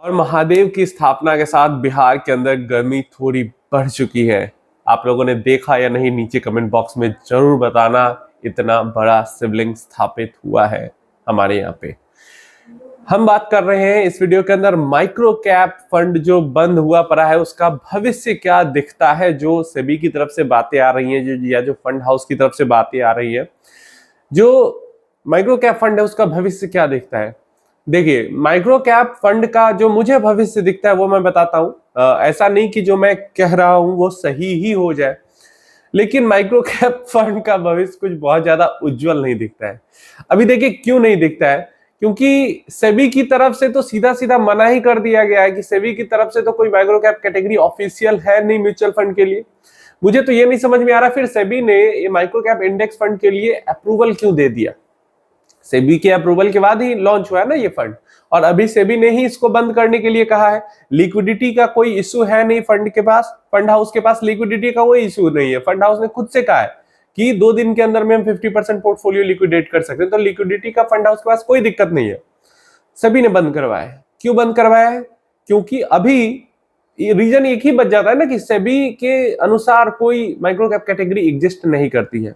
और महादेव की स्थापना के साथ बिहार के अंदर गर्मी थोड़ी बढ़ चुकी है। आप लोगों ने देखा या नहीं, नीचे कमेंट बॉक्स में जरूर बताना। इतना बड़ा शिवलिंग स्थापित हुआ है हमारे यहाँ पे। हम बात कर रहे हैं इस वीडियो के अंदर माइक्रो कैप फंड जो बंद हुआ पड़ा है उसका भविष्य क्या दिखता है। जो सेबी की तरफ से बातें आ रही हैं या जो फंड हाउस की तरफ से बातें आ रही है, जो माइक्रो कैप फंड है उसका भविष्य क्या दिखता है। देखिए, माइक्रो कैप फंड का जो मुझे भविष्य दिखता है वो मैं बताता हूं। ऐसा नहीं कि जो मैं कह रहा हूं वो सही ही हो जाए, लेकिन माइक्रो कैप फंड का भविष्य कुछ बहुत ज्यादा उज्जवल नहीं दिखता है। अभी देखिए क्यों नहीं दिखता है, क्योंकि सेबी की तरफ से तो सीधा सीधा मना ही कर दिया गया है कि सेबी की तरफ से तो कोई माइक्रो कैप कैटेगरी ऑफिशियल है नहीं म्यूचुअल फंड के लिए। मुझे तो ये नहीं समझ में आ रहा फिर सेबी ने ये माइक्रो कैप इंडेक्स फंड के लिए अप्रूवल क्यों दे दिया। सेबी के अप्रूवल के बाद ही लॉन्च हुआ है ना ये फंड, और अभी सेबी ने ही इसको बंद करने के लिए कहा है। लिक्विडिटी का कोई इशू है नहीं फंड के पास, फंड हाउस के पास लिक्विडिटी का कोई इशू नहीं है। फंड हाउस ने खुद से कहा है कि 2 दिन के अंदर में हम 50% पोर्टफोलियो लिक्विडेट कर सकते हैं, तो लिक्विडिटी का फंड हाउस के पास कोई दिक्कत नहीं है। सभी ने बंद करवाया है। क्यों बंद करवाया है? क्योंकि अभी रीजन एक ही बच जाता है ना कि सेबी के अनुसार कोई माइक्रो कैप कैटेगरी एग्जिस्ट नहीं करती है।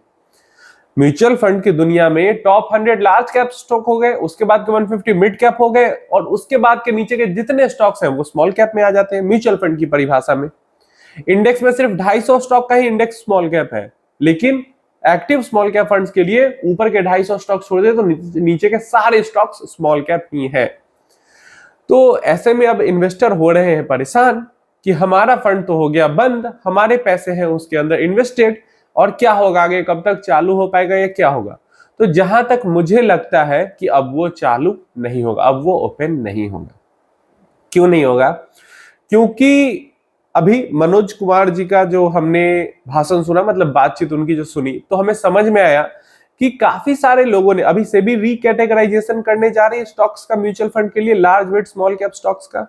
म्यूचुअल फंड की दुनिया में टॉप 100 लार्ज कैप स्टॉक हो गए, उसके बाद के 150 मिड कैप हो गए, और उसके बाद के नीचे के जितने स्टॉक्स हैं वो स्मॉल कैप में आ जाते हैं म्यूचुअल फंड की परिभाषा में। इंडेक्स में सिर्फ 250 स्टॉक का ही इंडेक्स स्मॉल कैप है, लेकिन एक्टिव स्मॉल कैप फंड्स के लिए ऊपर के 250 स्टॉक छोड़ दे तो नीचे के सारे स्टॉक्स स्मॉल कैप ही है। तो ऐसे में अब इन्वेस्टर हो रहे हैं परेशान कि हमारा फंड तो हो गया बंद, हमारे पैसे हैं उसके अंदर इन्वेस्टेड, और क्या होगा आगे, कब तक चालू हो पाएगा या क्या होगा। तो जहां तक मुझे लगता है कि अब वो चालू नहीं होगा, अब वो ओपन नहीं होगा। क्यों नहीं होगा? क्योंकि अभी मनोज कुमार जी का जो हमने भाषण सुना, मतलब बातचीत उनकी जो सुनी, तो हमें समझ में आया कि काफी सारे लोगों ने अभी से भी रीकैटेगराइजेशन करने जा रहे हैं स्टॉक्स का म्यूचुअल फंड के लिए, large mid small cap stocks का।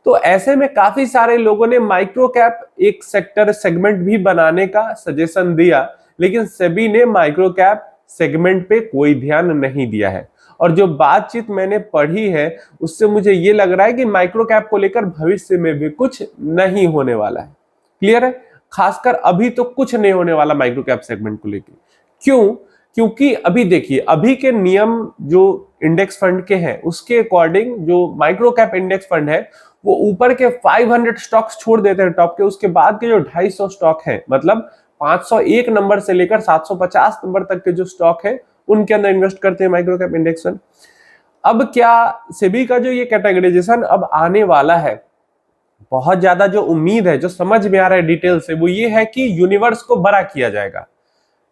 तो ऐसे में काफी सारे लोगों ने माइक्रो कैप एक सेक्टर सेगमेंट भी बनाने का सजेशन दिया, लेकिन सेबी ने माइक्रो कैप सेगमेंट पे कोई ध्यान नहीं दिया है। और जो बातचीत मैंने पढ़ी है उससे मुझे ये लग रहा है कि माइक्रो कैप को लेकर भविष्य में भी कुछ नहीं होने वाला है। क्लियर है? खासकर अभी तो कुछ नहीं होने वाला माइक्रो कैप सेगमेंट को लेकर। क्यों? क्योंकि अभी देखिए, अभी के नियम जो इंडेक्स फंड के हैं उसके अकॉर्डिंग जो माइक्रो कैप इंडेक्स फंड है वो ऊपर के 500 स्टॉक्स छोड़ देते हैं टॉप के, उसके बाद के जो 250 स्टॉक है, मतलब 501 नंबर से लेकर 750 नंबर तक के जो स्टॉक है उनके अंदर इन्वेस्ट करते हैं माइक्रो कैप इंडेक्स फंड। अब क्या सेबी का जो ये कैटेगराइजेशन अब आने वाला है, बहुत ज्यादा जो उम्मीद है, जो समझ में आ रहा है डिटेल से, वो ये है कि यूनिवर्स को बड़ा किया जाएगा।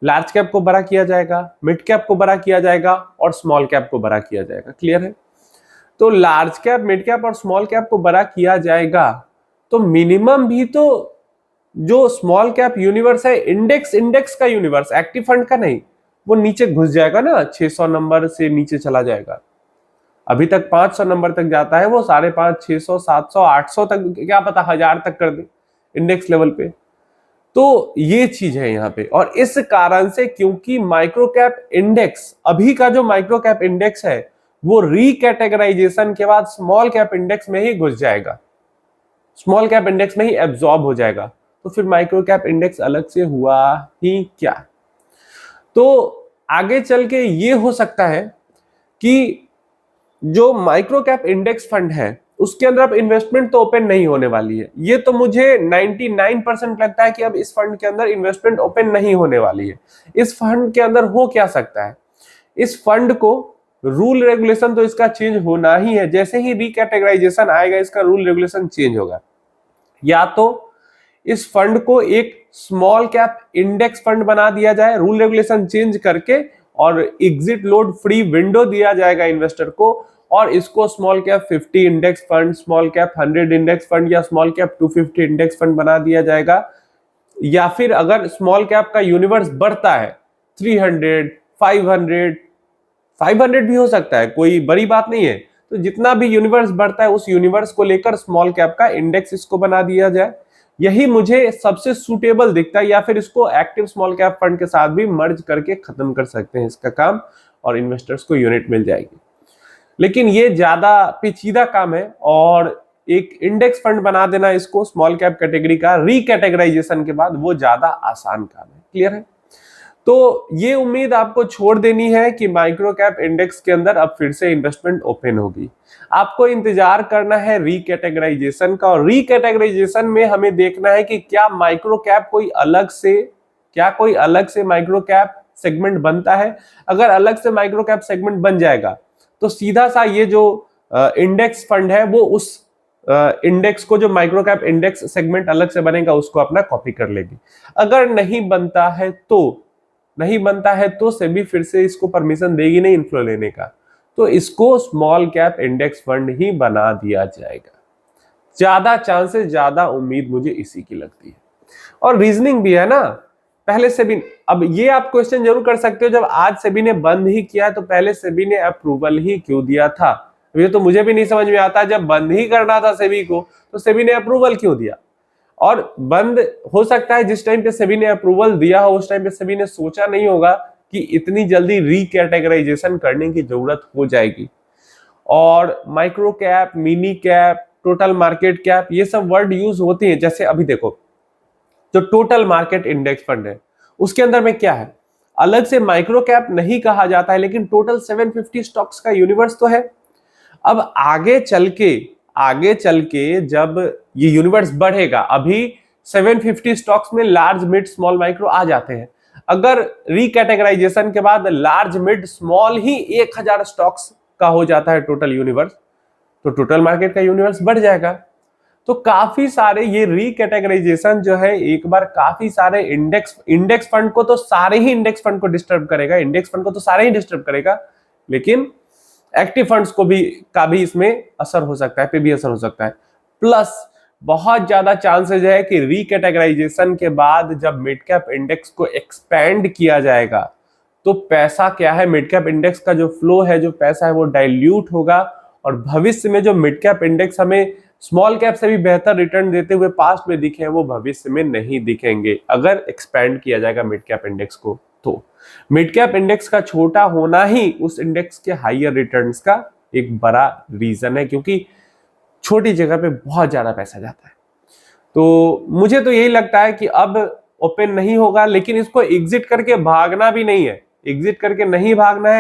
लार्ज कैप को बड़ा किया जाएगा, मिड कैप को बड़ा किया जाएगा, और स्मॉल कैप को बड़ा किया जाएगा। क्लियर है? तो लार्ज कैप, मिड कैप और स्मॉल कैप को बड़ा किया जाएगा, तो मिनिमम भी तो जो स्मॉल कैप यूनिवर्स है, इंडेक्स का यूनिवर्स, एक्टिव फंड का नहीं, वो नीचे घुस जाएगा ना, 600 नंबर से नीचे चला जाएगा। अभी तक 500 नंबर तक जाता है, वो 550, 600, 700, 800 तक, क्या पता 1000 तक कर दे इंडेक्स लेवल पे। तो ये चीज है यहाँ पे, और इस कारण से क्योंकि माइक्रो कैप इंडेक्स, अभी का जो माइक्रो कैप इंडेक्स है वो रीकैटेगराइजेशन के बाद स्मॉल कैप इंडेक्स में ही घुस जाएगा, स्मॉल कैप इंडेक्स में ही एब्जॉर्ब हो जाएगा। तो फिर माइक्रो कैप इंडेक्स अलग से हुआ ही क्या? तो आगे चल के ये हो सकता है कि जो माइक्रो कैप इंडेक्स फंड है उसके अंदर अब इन्वेस्टमेंट तो ओपन नहीं होने वाली है। ये तो मुझे 99% लगता है कि अब इस फंड के अंदर इन्वेस्टमेंट ओपन नहीं होने वाली है। इस फंड के अंदर हो क्या सकता है, इस फंड को रूल रेगुलेशन तो इसका चेंज होना ही है। जैसे ही रिकैटेगराइजेशन आएगा इसका रूल रेगुलेशन चेंज होगा। या तो इस फंड को एक स्मॉल कैप इंडेक्स फंड बना दिया जाए रूल रेगुलेशन चेंज करके, और एग्जिट लोड फ्री विंडो दिया जाएगा इन्वेस्टर को, और इसको small cap 50 index fund, small cap 100 index fund या स्मॉल कैप 250 इंडेक्स फंड बना दिया जाएगा। या फिर अगर स्मॉल कैप का यूनिवर्स बढ़ता है 300, 500 भी हो सकता है, कोई बड़ी बात नहीं है, तो जितना भी यूनिवर्स बढ़ता है उस यूनिवर्स को लेकर स्मॉल कैप का इंडेक्स इसको बना दिया जाए। यही मुझे सबसे सूटेबल दिखता है। या फिर इसको एक्टिव स्मॉल कैप फंड के साथ भी मर्ज करके खत्म कर सकते हैं इसका काम, और इन्वेस्टर्स को यूनिट मिल जाएगी। लेकिन ये ज्यादा पेचीदा काम है, और एक इंडेक्स फंड बना देना इसको स्मॉल कैप कैटेगरी का रीकैटेगराइजेशन के बाद, वो ज्यादा आसान काम है। क्लियर है? तो ये उम्मीद आपको छोड़ देनी है कि माइक्रो कैप इंडेक्स के अंदर अब फिर से इन्वेस्टमेंट ओपन होगी। आपको इंतजार करना है रीकैटेगराइजेशन का, और रीकैटेगराइजेशन में हमें देखना है कि क्या माइक्रो कैप कोई अलग से माइक्रो कैप सेगमेंट बनता है। अगर अलग से माइक्रो कैप सेगमेंट बन जाएगा तो सीधा सा ये जो इंडेक्स फंड है वो उस इंडेक्स को, जो माइक्रो कैप इंडेक्स सेगमेंट अलग से बनेगा, उसको अपना कॉपी कर लेगी। अगर नहीं बनता है तो सेबी फिर से इसको परमिशन देगी नहीं इन्फ्लो लेने का, तो इसको स्मॉल कैप इंडेक्स फंड ही बना दिया जाएगा। ज्यादा चांसेस, ज्यादा उम्मीद मुझे इसी की लगती है। और रीजनिंग भी है ना, पहले सेबी, अब ये आप क्वेश्चन जरूर कर सकते हो, जब आज सेबी ने बंद ही किया तो पहले सेबी ने अप्रूवल ही क्यों दिया था। ये तो मुझे भी नहीं समझ में आता, जब बंद ही करना था सेबी को तो सेबी ने अप्रूवल क्यों दिया। और बंद हो सकता है जिस टाइम पे सेबी ने अप्रूवल दिया हो उस टाइम पे सेबी ने सोचा नहीं होगा कि इतनी जल्दी रीकैटेगराइजेशन करने की जरूरत हो जाएगी। और micro cap, mini cap, total market cap, ये सब वर्ड यूज होते हैं। जैसे अभी देखो, जो टोटल मार्केट इंडेक्स फंड है उसके अंदर में क्या है, अलग से माइक्रो कैप नहीं कहा जाता है, लेकिन टोटल 750 स्टॉक्स का यूनिवर्स तो है। अब आगे चल के जब ये यूनिवर्स बढ़ेगा, अभी 750 स्टॉक्स में लार्ज, मिड, स्मॉल, माइक्रो आ जाते हैं। अगर रीकैटेगराइजेशन के बाद लार्ज, मिड, स्मॉल ही 1000 स्टॉक्स का हो जाता है टोटल यूनिवर्स, तो टोटल मार्केट का यूनिवर्स बढ़ जाएगा। तो काफी सारे ये रीकैटेगराइजेशन जो है एक बार काफी सारे इंडेक्स फंड को तो सारे ही इंडेक्स फंड को डिस्टर्ब करेगा, लेकिन एक्टिव फंड्स को भी इसमें असर हो सकता है, पे भी असर हो सकता है। प्लस बहुत ज्यादा चांसेस है कि रीकैटेगराइजेशन के बाद जब मिड कैप इंडेक्स को एक्सपेंड किया जाएगा तो पैसा क्या है, मिड कैप इंडेक्स का जो फ्लो है, जो पैसा है, वो डाइल्यूट होगा। और भविष्य में जो मिड कैप इंडेक्स हमें स्मॉल कैप से भी बेहतर रिटर्न देते हुए पास्ट में दिखे हैं, वो भविष्य में नहीं दिखेंगे अगर एक्सपेंड किया जाएगा मिड कैप इंडेक्स को। तो मिड कैप इंडेक्स का छोटा होना ही उस इंडेक्स के हायर रिटर्न्स का एक बड़ा रीजन है, क्योंकि छोटी जगह पे बहुत ज्यादा पैसा जाता है। तो मुझे तो यही लगता है कि अब ओपन नहीं होगा, लेकिन इसको एग्जिट करके भागना भी नहीं है,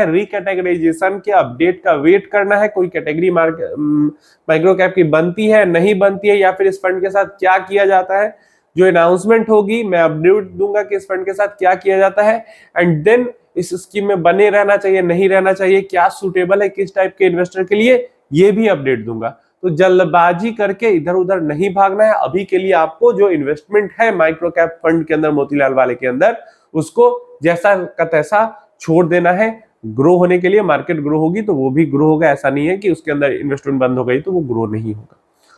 रीकैटेगराइजेशन के अपडेट का वेट करना है। कोई कैटेगरी माइक्रो कैप की बनती है, नहीं बनती है, या फिर इस फंड के साथ क्या किया जाता है, जो अनाउंसमेंट होगी मैं अपडेट दूंगा कि इस फंड के साथ क्या किया जाता है। एंड देन इस स्कीम में बने रहना चाहिए, नहीं रहना चाहिए, क्या सूटेबल है किस टाइप के इन्वेस्टर के लिए, ये भी अपडेट दूंगा। तो जल्दबाजी करके इधर उधर नहीं भागना है। अभी के लिए आपको जो इन्वेस्टमेंट है माइक्रो कैप फंड के अंदर, मोतीलाल वाले के अंदर, उसको जैसा का तैसा छोड़ देना है। ग्रो होने के लिए, मार्केट ग्रो होगी तो वो भी ग्रो होगा, ऐसा नहीं है कि उसके अंदर इन्वेस्टमेंट बंद हो गई तो वो ग्रो नहीं होगा।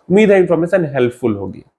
उम्मीद है इंफॉर्मेशन हेल्पफुल होगी।